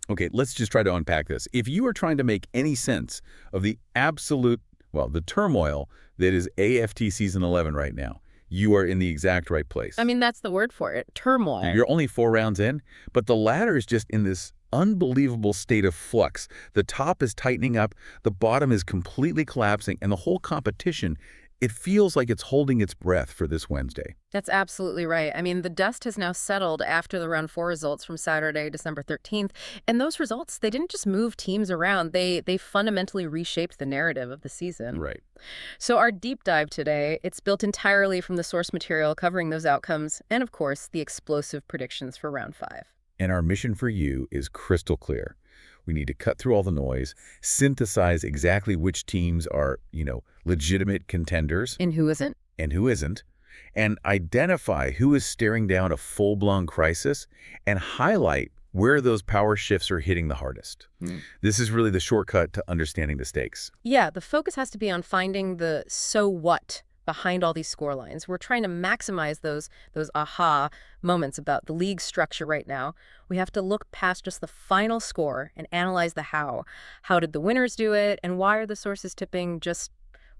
Okay, let's just try to unpack this. If you are trying to make any sense of the absolute, well, the turmoil that is AFT Season 11 right now, you are in the exact right place. I mean, that's the word for it, turmoil. You're only 4 rounds in, but the ladder is just in this unbelievable state of flux. The top is tightening up, the bottom is completely collapsing, and the whole competition, it feels like it's holding its breath for this Wednesday. That's absolutely right. I mean, the dust has now settled after the round 4 results from Saturday, December 13th. And those results, they didn't just move teams around. They fundamentally reshaped the narrative of the season. Right. So our deep dive today, it's built entirely from the source material covering those outcomes and, of course, the explosive predictions for round 5. And our mission for you is crystal clear. We need to cut through all the noise, synthesize exactly which teams are, legitimate contenders And who isn't? and who isn't, and identify who is staring down a full-blown crisis and highlight where those power shifts are hitting the hardest. This is really the shortcut to understanding the stakes. Yeah, the focus has to be on finding the so what behind all these score lines. We're trying to maximize those aha moments about the league structure right now. We have to look past just the final score and analyze the how. How did the winners do it, and why are the sources tipping just,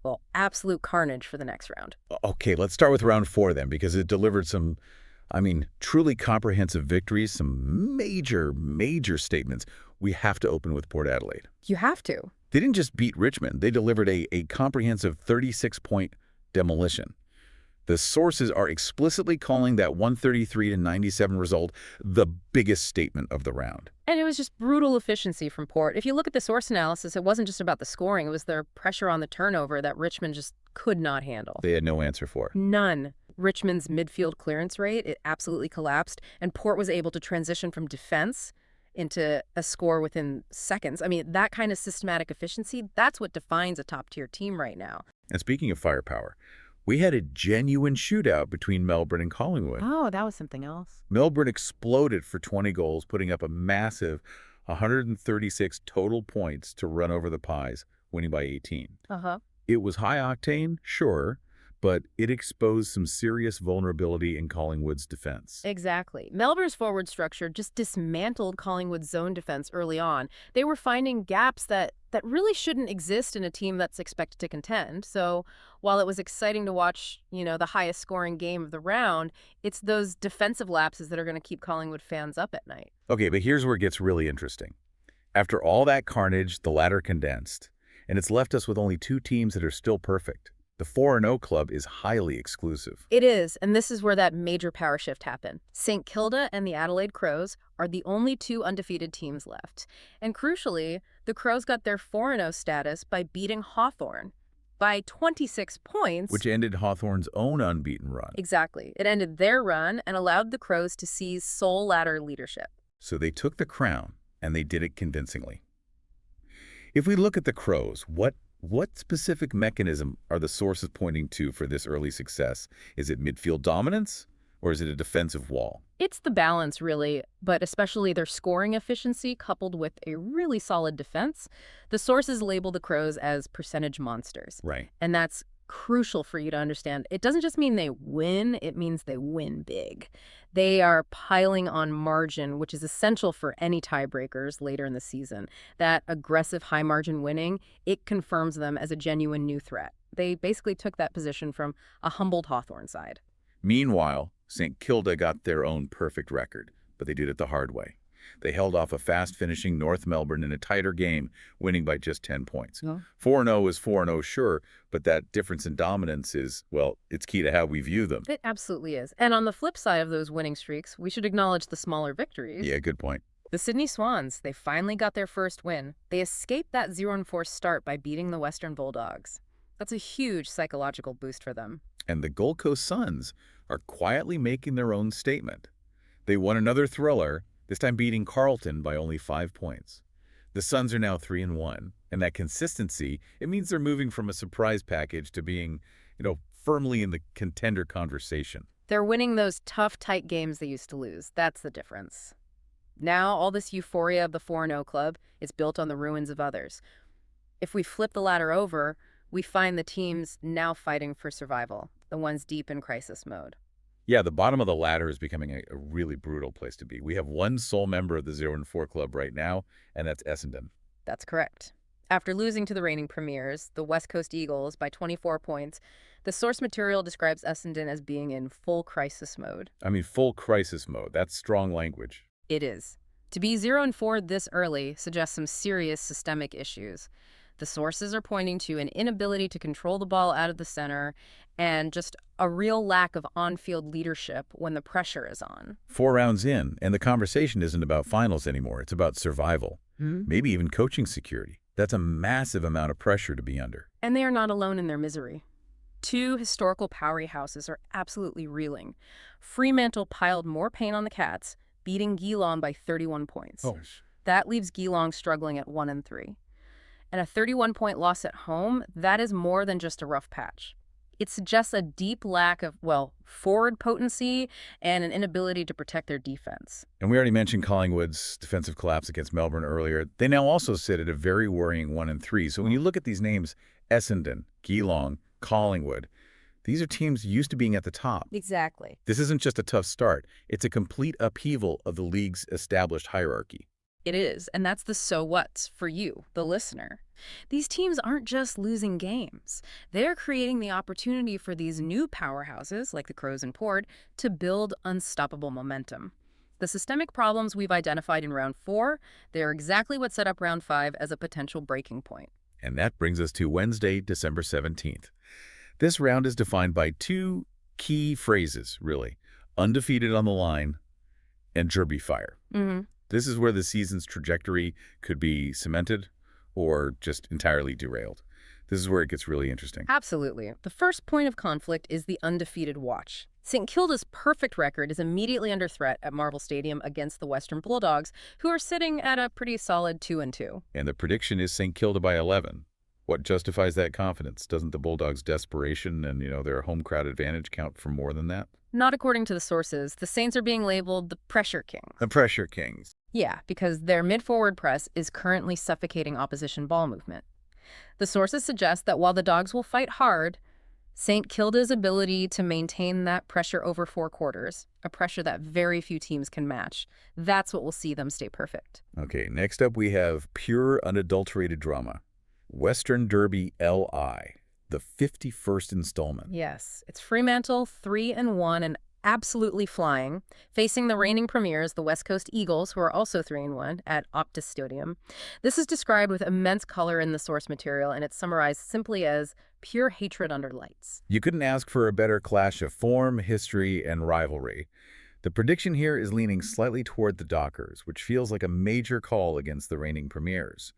well, absolute carnage for the next round? Okay, let's start with round 4 then, because it delivered some, truly comprehensive victories, some major statements. We have to open with Port Adelaide. You have to. They didn't just beat Richmond. They delivered a comprehensive 36-point demolition. The sources are explicitly calling that 133-97 result the biggest statement of the round. And it was just brutal efficiency from Port. If you look at the source analysis, it wasn't just about the scoring. It was their pressure on the turnover that Richmond just could not handle. They had no answer for. None. Richmond's midfield clearance rate, it absolutely collapsed, and Port was able to transition from defense into a score within seconds. I mean, that kind of systematic efficiency, that's what defines a top-tier team right now. And speaking of firepower, we had a genuine shootout between Melbourne and Collingwood. Oh, that was something else. Melbourne exploded for 20 goals, putting up a massive 136 total points to run over the Pies, winning by 18. It was high octane, sure, but it exposed some serious vulnerability in Collingwood's defense. Exactly. Melbourne's forward structure just dismantled Collingwood's zone defense early on. They were finding gaps that really shouldn't exist in a team that's expected to contend. So while it was exciting to watch, the highest scoring game of the round, it's those defensive lapses that are going to keep Collingwood fans up at night. Okay, but here's where it gets really interesting. After all that carnage, the ladder condensed, and it's left us with only 2 teams that are still perfect. The 4-0 club is highly exclusive. It is, and this is where that major power shift happened. St Kilda and the Adelaide Crows are the only 2 undefeated teams left. And crucially, the Crows got their 4-0 status by beating Hawthorn by 26 points. Which ended Hawthorn's own unbeaten run. Exactly. It ended their run and allowed the Crows to seize sole ladder leadership. So they took the crown, and they did it convincingly. If we look at the Crows, what specific mechanism are the sources pointing to for this early success? Is it midfield dominance, or is it a defensive wall? It's the balance, really, but especially their scoring efficiency coupled with a really solid defense. The sources label the Crows as percentage monsters. Right. And that's crucial for you to understand. It doesn't just mean they win, it means they win big. They are piling on margin, which is essential for any tiebreakers later in the season. That aggressive high-margin winning, it confirms them as a genuine new threat. They basically took that position from a humbled Hawthorn side. Meanwhile, St Kilda got their own perfect record, but they did it the hard way. They held off a fast-finishing North Melbourne in a tighter game, winning by just 10 points. 4-0 is 4-0, sure, but that difference in dominance is, well, it's key to how we view them. It absolutely is. And on the flip side of those winning streaks, we should acknowledge the smaller victories. Yeah, good point. The Sydney Swans, they finally got their first win. They escaped that 0-4 start by beating the Western Bulldogs. That's a huge psychological boost for them. And the Gold Coast Suns are quietly making their own statement. They won another thriller, this time beating Carlton by only 5 points. The Suns are now 3-1, and that consistency, it means they're moving from a surprise package to being, firmly in the contender conversation. They're winning those tough, tight games they used to lose. That's the difference. Now, all this euphoria of the 4-0 club is built on the ruins of others. If we flip the ladder over, we find the teams now fighting for survival, the ones deep in crisis mode. Yeah, the bottom of the ladder is becoming a really brutal place to be. We have one sole member of the 0-4 club right now, and that's Essendon. That's correct. After losing to the reigning premiers, the West Coast Eagles, by 24 points, the source material describes Essendon as being in full crisis mode. I mean, full crisis mode. That's strong language. It is. To be 0-4 this early suggests some serious systemic issues. The sources are pointing to an inability to control the ball out of the center and just a real lack of on-field leadership when the pressure is on. 4 rounds in, and the conversation isn't about finals anymore. It's about survival, maybe even coaching security. That's a massive amount of pressure to be under. And they are not alone in their misery. 2 historical powerhouses are absolutely reeling. Fremantle piled more pain on the Cats, beating Geelong by 31 points. Oh. That leaves Geelong struggling at 1-3. And a 31-point loss at home, that is more than just a rough patch. It suggests a deep lack of, well, forward potency and an inability to protect their defense. And we already mentioned Collingwood's defensive collapse against Melbourne earlier. They now also sit at a very worrying 1-3. So when you look at these names, Essendon, Geelong, Collingwood, these are teams used to being at the top. Exactly. This isn't just a tough start. It's a complete upheaval of the league's established hierarchy. It is, and that's the so what's for you, the listener. These teams aren't just losing games. They're creating the opportunity for these new powerhouses, like the Crows and Port, to build unstoppable momentum. The systemic problems we've identified in round 4, they're exactly what set up round 5 as a potential breaking point. And that brings us to Wednesday, December 17th. This round is defined by 2 key phrases, really. Undefeated on the line and Derby fire. This is where the season's trajectory could be cemented or just entirely derailed. This is where it gets really interesting. Absolutely. The first point of conflict is the undefeated watch. St Kilda's perfect record is immediately under threat at Marvel Stadium against the Western Bulldogs, who are sitting at a pretty solid 2-2. And the prediction is St Kilda by 11. What justifies that confidence? Doesn't the Bulldogs' desperation and, their home crowd advantage count for more than that? Not according to the sources. The Saints are being labeled the Pressure Kings. The Pressure Kings. Yeah, because their mid-forward press is currently suffocating opposition ball movement. The sources suggest that while the Dogs will fight hard, St Kilda's ability to maintain that pressure over 4 quarters, a pressure that very few teams can match, that's what will see them stay perfect. Okay, next up we have pure unadulterated drama. Western Derby LI, the 51st installment. Yes, it's Fremantle 3-1 and absolutely flying, facing the reigning premiers, the West Coast Eagles, who are also 3-1 at Optus Stadium. This is described with immense color in the source material, and it's summarized simply as pure hatred under lights. You couldn't ask for a better clash of form, history, and rivalry. The prediction here is leaning slightly toward the Dockers, which feels like a major call against the reigning premiers.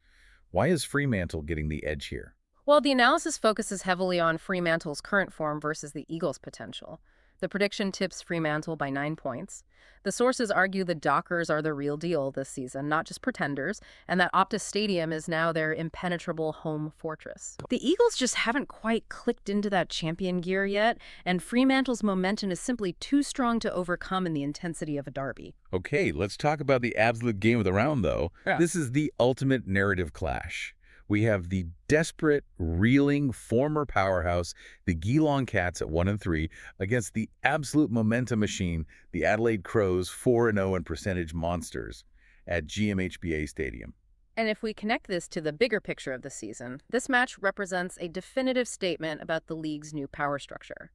Why is Fremantle getting the edge here? Well, the analysis focuses heavily on Fremantle's current form versus the Eagles' potential. The prediction tips Fremantle by 9 points. The sources argue the Dockers are the real deal this season, not just pretenders, and that Optus Stadium is now their impenetrable home fortress. The Eagles just haven't quite clicked into that champion gear yet, and Fremantle's momentum is simply too strong to overcome in the intensity of a derby. Okay, let's talk about the absolute game of the round, though. Yeah. This is the ultimate narrative clash. We have the desperate, reeling former powerhouse, the Geelong Cats at 1-3, against the absolute momentum machine, the Adelaide Crows 4-0 and percentage monsters at GMHBA Stadium. And if we connect this to the bigger picture of the season, this match represents a definitive statement about the league's new power structure.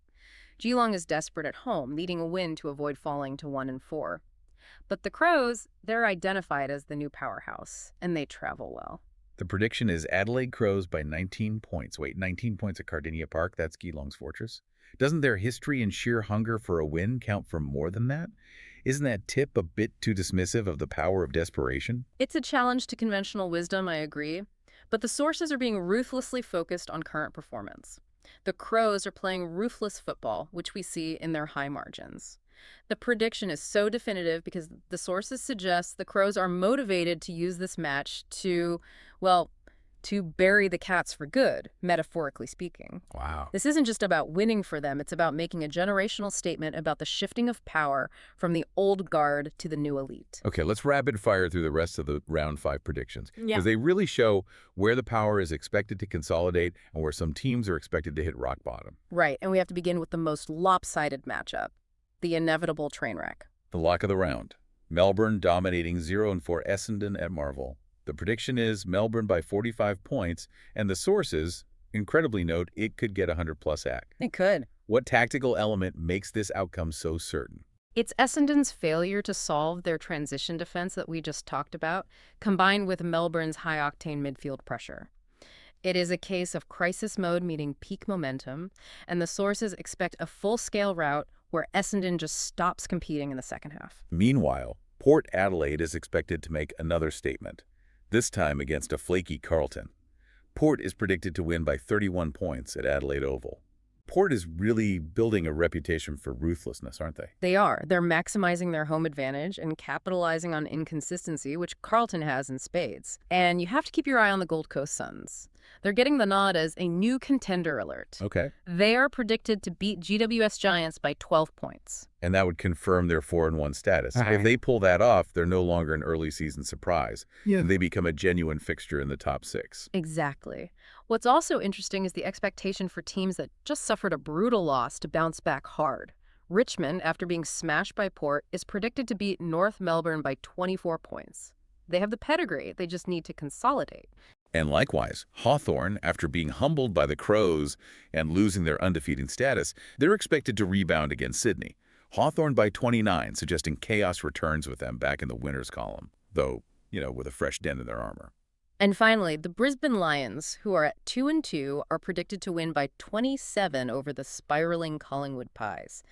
Geelong is desperate at home, needing a win to avoid falling to 1-4. But the Crows, they're identified as the new powerhouse, and they travel well. The prediction is Adelaide Crows by 19 points. Wait, 19 points at Cardinia Park? That's Geelong's fortress. Doesn't their history and sheer hunger for a win count for more than that? Isn't that tip a bit too dismissive of the power of desperation? It's a challenge to conventional wisdom, I agree. But the sources are being ruthlessly focused on current performance. The Crows are playing ruthless football, which we see in their high margins. The prediction is so definitive because the sources suggest the Crows are motivated to use this match to bury the Cats for good, metaphorically speaking. Wow. This isn't just about winning for them. It's about making a generational statement about the shifting of power from the old guard to the new elite. Okay, let's rapid fire through the rest of the round 5 predictions. Yeah. Because they really show where the power is expected to consolidate and where some teams are expected to hit rock bottom. Right, and we have to begin with the most lopsided matchup. the inevitable train wreck. The lock of the round. Melbourne dominating 0-4 Essendon at Marvel. The prediction is Melbourne by 45 points, and the sources incredibly note it could get 100-plus AC. It could. What tactical element makes this outcome so certain? It's Essendon's failure to solve their transition defense that we just talked about, combined with Melbourne's high-octane midfield pressure. It is a case of crisis mode meeting peak momentum, and the sources expect a full-scale rout where Essendon just stops competing in the second half. Meanwhile, Port Adelaide is expected to make another statement, this time against a flaky Carlton. Port is predicted to win by 31 points at Adelaide Oval. Port is really building a reputation for ruthlessness, aren't they? They are. They're maximizing their home advantage and capitalizing on inconsistency, which Carlton has in spades. And you have to keep your eye on the Gold Coast Suns. They're getting the nod as a new contender alert. Okay. They are predicted to beat GWS Giants by 12 points. And that would confirm their 4-1 status. If they pull that off, they're no longer an early season surprise. Yeah. And they become a genuine fixture in the top 6. Exactly. What's also interesting is the expectation for teams that just suffered a brutal loss to bounce back hard. Richmond, after being smashed by Port, is predicted to beat North Melbourne by 24 points. They have the pedigree, they just need to consolidate. And likewise, Hawthorn, after being humbled by the Crows and losing their undefeated status, they're expected to rebound against Sydney. Hawthorn by 29, suggesting chaos returns with them back in the winners column, though, with a fresh dent in their armor. And finally, the Brisbane Lions, who are at 2-2, are predicted to win by 27 over the spiraling Collingwood Pies.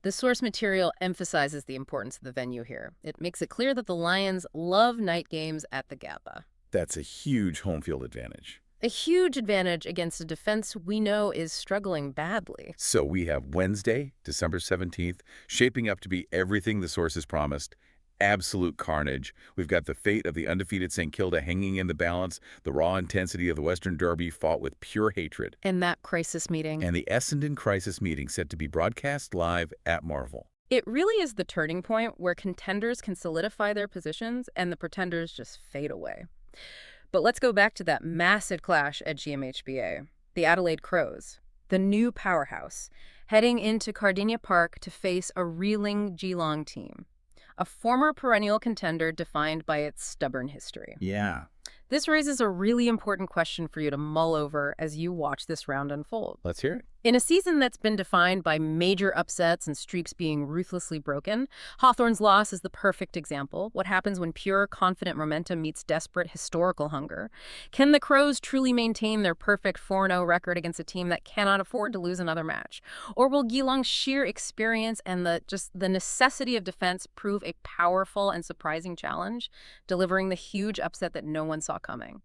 The source material emphasizes the importance of the venue here. It makes it clear that the Lions love night games at the Gabba. That's a huge home field advantage. A huge advantage against a defense we know is struggling badly. So we have Wednesday, December 17th, shaping up to be everything the sources promised. Absolute carnage. We've got the fate of the undefeated St Kilda hanging in the balance, the raw intensity of the Western Derby fought with pure hatred. And that crisis meeting. And the Essendon crisis meeting set to be broadcast live at Marvel. It really is the turning point where contenders can solidify their positions and the pretenders just fade away. But let's go back to that massive clash at GMHBA. The Adelaide Crows, the new powerhouse, heading into Cardinia Park to face a reeling Geelong team. A former perennial contender defined by its stubborn history. Yeah. This raises a really important question for you to mull over as you watch this round unfold. Let's hear it. In a season that's been defined by major upsets and streaks being ruthlessly broken, Hawthorn's loss is the perfect example. What happens when pure, confident momentum meets desperate historical hunger? Can the Crows truly maintain their perfect 4-0 record against a team that cannot afford to lose another match? Or will Geelong's sheer experience and the necessity of defense prove a powerful and surprising challenge, delivering the huge upset that no one saw coming?